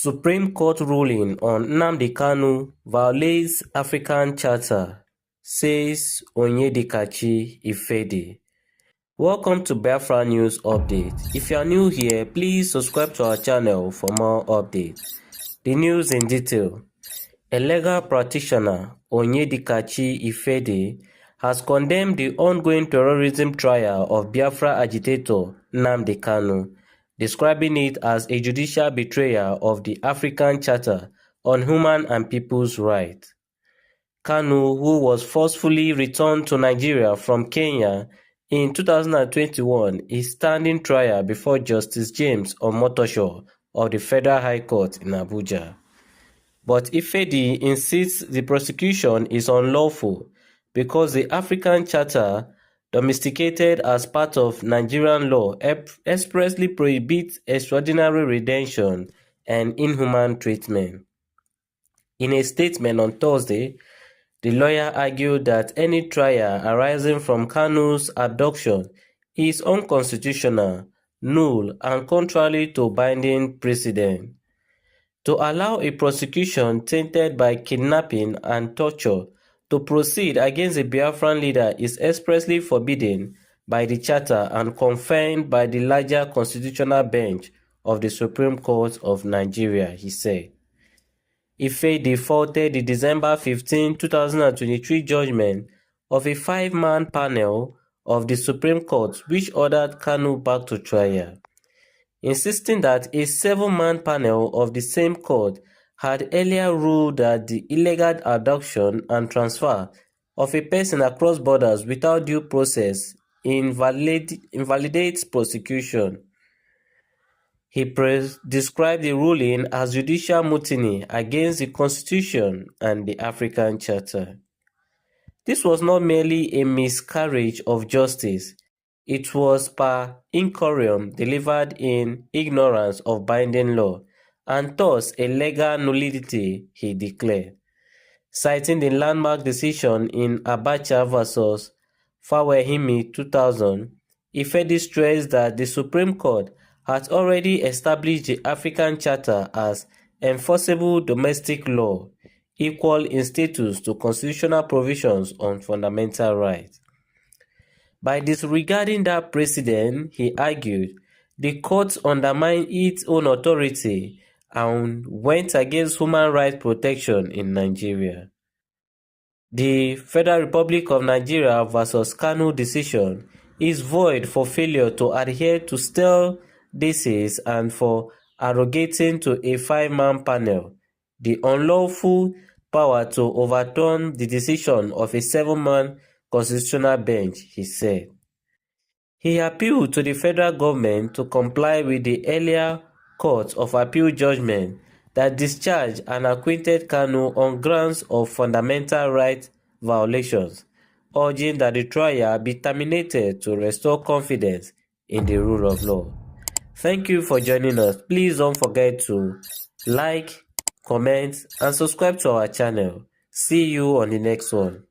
Supreme Court ruling on Nnamdi Kanu violates African Charter, says Onyedikachi Ifedi. Welcome to Biafra News Update. If you are new here, please subscribe to our channel for more updates. The news in detail. A legal practitioner, Onyedikachi Ifedi, has condemned the ongoing terrorism trial of Biafra agitator Nnamdi Kanu, describing it as a judicial betrayal of the African Charter on Human and People's Rights. Kanu, who was forcefully returned to Nigeria from Kenya in 2021, is standing trial before Justice James Omotosho of the Federal High Court in Abuja. But Ifedi insists the prosecution is unlawful because the African Charter, domesticated as part of Nigerian law, expressly prohibits extraordinary retention and inhuman treatment. In a statement on Thursday, the lawyer argued that any trial arising from Kanu's abduction is unconstitutional, null, and contrary to binding precedent. To allow a prosecution tainted by kidnapping and torture to proceed against a Biafran leader is expressly forbidden by the Charter and confirmed by the larger constitutional bench of the Supreme Court of Nigeria, he said. Ife defaulted the December 15, 2023 judgment of a 5-man panel of the Supreme Court which ordered Kanu back to trial, insisting that a 7-man panel of the same court had earlier ruled that the illegal abduction and transfer of a person across borders without due process invalidates prosecution. He described the ruling as judicial mutiny against the Constitution and the African Charter. This was not merely a miscarriage of justice, it was per incorium delivered in ignorance of binding law, and thus a legal nullity, he declared. Citing the landmark decision in Abacha vs. Fawehimi 2000, Ifedi stressed that the Supreme Court had already established the African Charter as enforceable domestic law, equal in status to constitutional provisions on fundamental rights. By disregarding that precedent, he argued, the court undermined its own authority and went against human rights protection in Nigeria. The Federal Republic of Nigeria vs. Kanu decision is void for failure to adhere to stale decisions and for arrogating to a 5-man panel the unlawful power to overturn the decision of a 7-man constitutional bench, he said. He appealed to the federal government to comply with the earlier Court of Appeal judgment that discharged and acquitted Kanu on grounds of fundamental rights violations, urging that the trial be terminated to restore confidence in the rule of law. Thank you for joining us. Please don't forget to like, comment, and subscribe to our channel. See you on the next one.